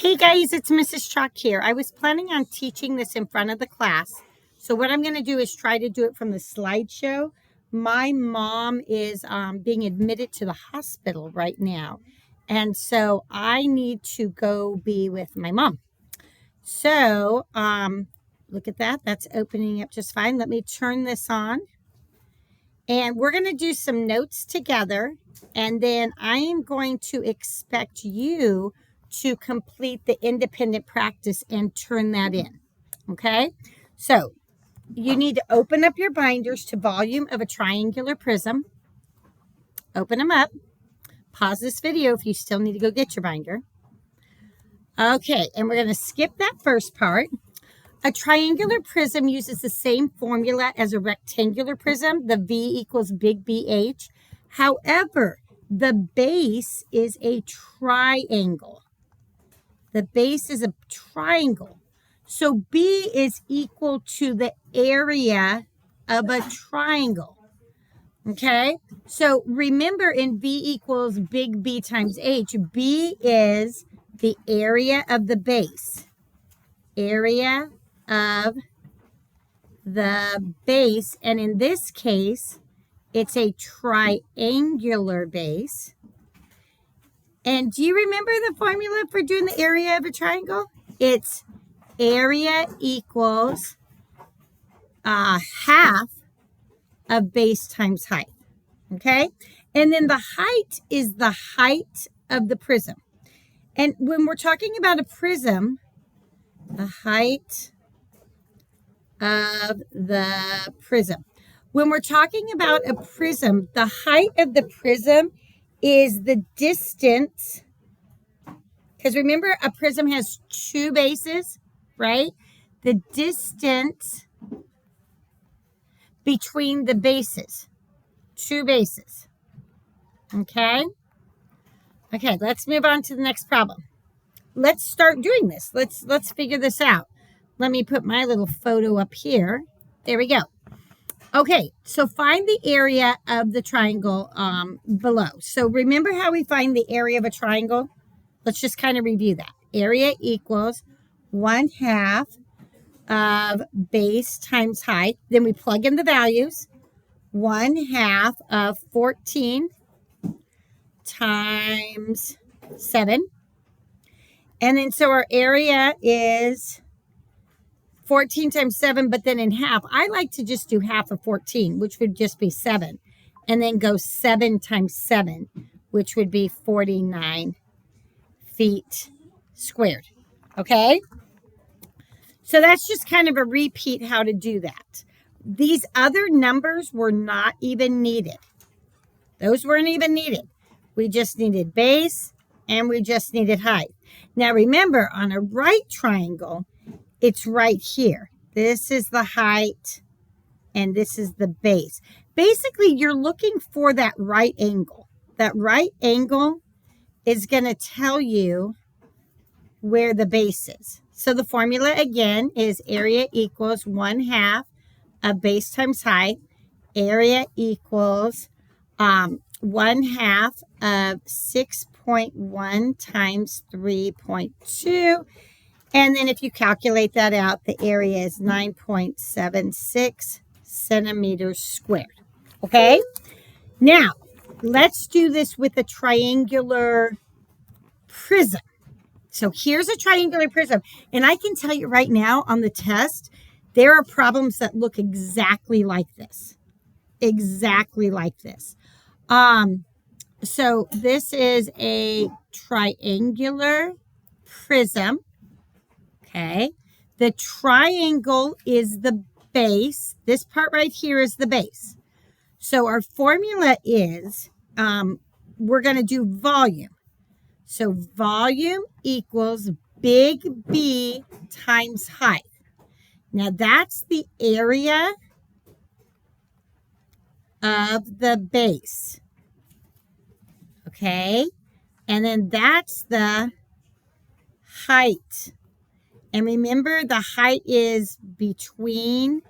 Hey guys, it's Mrs. Chalk here. I was planning on teaching this in front of the class. So what I'm going to do is try to do it from the slideshow. My mom is being admitted to the hospital right now. And so I need to go be with my mom. So look at that. That's opening up just fine. Let me turn this on. And we're going to do some notes together. And then I am going to expect you to complete the independent practice and turn that in. Okay? So you need to open up your binders to volume of a triangular prism. Open them up. Pause this video if you still need to go get your binder. Okay, and we're going to skip that first part. A triangular prism uses the same formula as a rectangular prism, the V equals big BH. However, the base is a triangle. The base is a triangle. So B is equal to the area of a triangle. Okay? So remember in V equals big B times H, B is the area of the base. Area of the base, and in this case it's a triangular base. And do you remember the formula for doing the area of a triangle? It's area equals half of base times height. Okay, and then the height is the height of the prism. And when we're talking about a prism, the height of the prism. When we're talking about a prism, the height of the prism is the distance, because remember a prism has two bases, right? The distance between the bases, two bases. Okay? Okay, let's move on to the next problem. Let's start doing this. Let's figure this out. Let me put my little photo up here. There we go. Okay, so find the area of the triangle below. So remember how we find the area of a triangle? Let's just kind of review that. Area equals 1/2 of base times height. Then we plug in the values. 1/2 of 14 times 7. And then so our area is 14 times 7, but then in half. I like to just do half of 14, which would just be 7. And then go 7 times 7, which would be 49 feet squared. Okay? So that's just kind of a repeat how to do that. These other numbers were not even needed. Those weren't even needed. We just needed base and we just needed height. Now remember, on a right triangle, it's right here. This is the height and this is the base. Basically, you're looking for that right angle. That right angle is going to tell you where the base is. So the formula again is area equals 1/2 of base times height. Area equals 1/2 of 6.1 times 3.2. And then if you calculate that out, the area is 9.76 centimeters squared. Okay? Now, let's do this with a triangular prism. So here's a triangular prism. And I can tell you right now on the test, there are problems that look exactly like this. Exactly like this. So this is a triangular prism. Okay, the triangle is the base. This part right here is the base. So our formula is, we're going to do volume. So volume equals big B times height. Now that's the area of the base. Okay, and then that's the height. And remember, the height is between,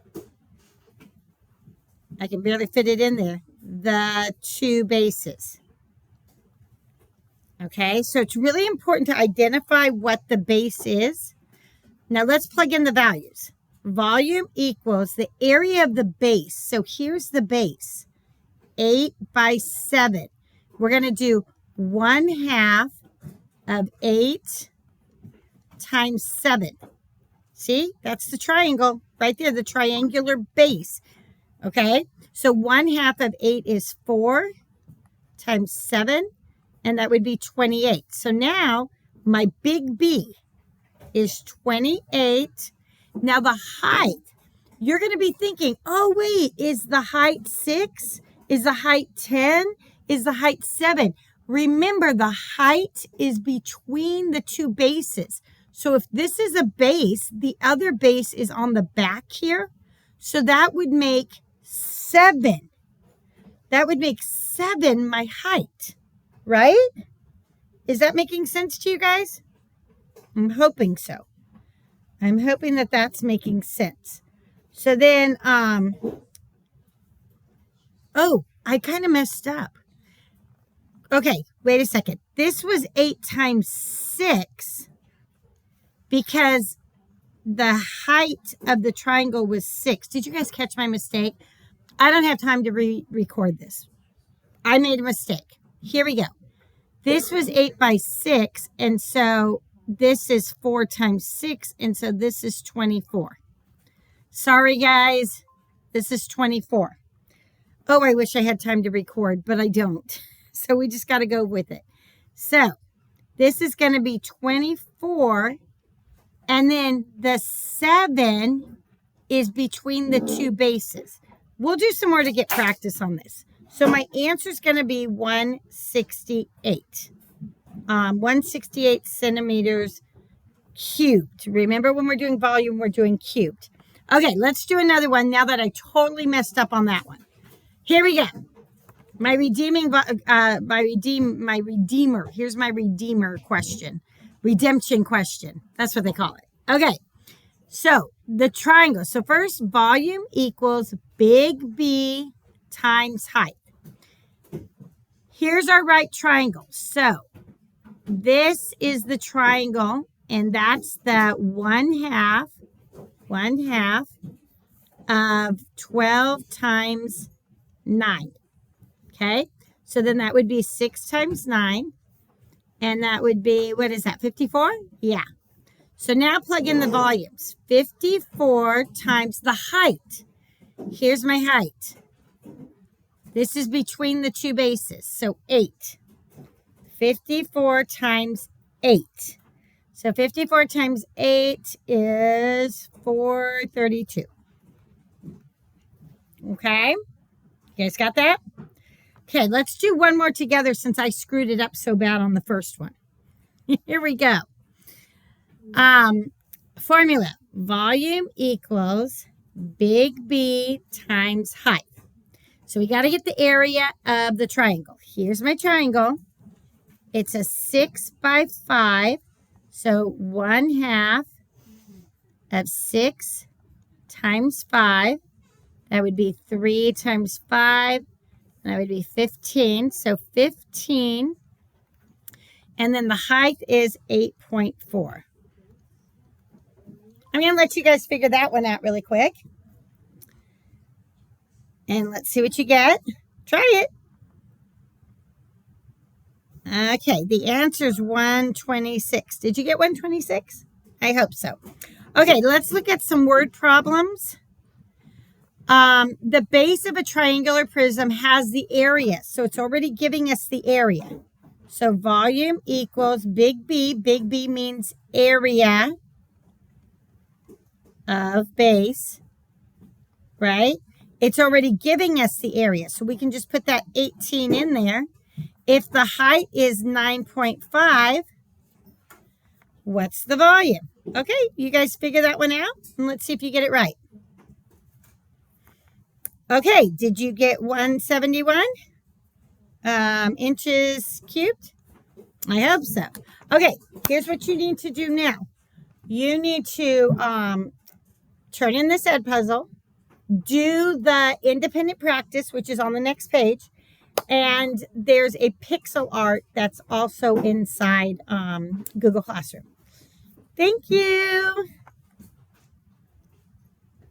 I can barely fit it in there, the two bases. Okay, so it's really important to identify what the base is. Now let's plug in the values. Volume equals the area of the base. So here's the base, 8 by 7. We're going to do 1/2 of 8 times 7. See, that's the triangle right there, the triangular base. Okay, so 1/2 of 8 is 4 times 7, and that would be 28. So now my big B is 28. Now the height, you're going to be thinking, oh, wait, is the height 6? Is the height 10? Is the height 7? Remember, the height is between the two bases. So if this is a base, the other base is on the back here. So that would make 7. That would make 7 my height, right? Is that making sense to you guys? I'm hoping so. I'm hoping that that's making sense. So then, oh, I kind of messed up. Okay, wait a second. This was 8 times 6 because the height of the triangle was 6. Did you guys catch my mistake? I don't have time to re-record this. I made a mistake. Here we go. This was 8 by 6, and so this is 4 times 6, and so this is 24. Sorry, guys. This is 24. Oh, I wish I had time to record, but I don't. So we just got to go with it. So this is going to be 24, and then the 7 is between the two bases. We'll do some more to get practice on this. So my answer is going to be 168. 168 centimeters cubed. Remember, when we're doing volume, we're doing cubed. Okay, let's do another one now that I totally messed up on that one. Here we go. My redeemer. Here's my redeemer question. Redemption question. That's what they call it. Okay. So the triangle. So first, volume equals big B times height. Here's our right triangle. So this is the triangle, and that's the 1/2 of 12 times 9. Okay, so then that would be 6 times 9, and that would be, what is that, 54? Yeah. So now plug in the volumes. 54 times the height. Here's my height. This is between the two bases, so 8. 54 times 8. So 54 times 8 is 432. Okay? You guys got that? Okay, let's do one more together since I screwed it up so bad on the first one. Here we go. Formula. Volume equals big B times height. So we got to get the area of the triangle. Here's my triangle. It's a 6 by 5. So 1/2 of 6 times 5. That would be 3 times 5. That would be 15. So 15. And then the height is 8.4. I'm going to let you guys figure that one out really quick. And let's see what you get. Try it. Okay, the answer is 126. Did you get 126? I hope so. Okay, let's look at some word problems. The base of a triangular prism has the area, so it's already giving us the area. So volume equals big B. Big B means area of base, right? It's already giving us the area, so we can just put that 18 in there. If the height is 9.5, what's the volume? Okay, you guys figure that one out, and let's see if you get it right. Okay, did you get 171 inches cubed? I hope so. Okay, here's what you need to do now. You need to turn in this Ed puzzle, do the independent practice, which is on the next page, And there's a pixel art that's also inside Google Classroom. Thank you.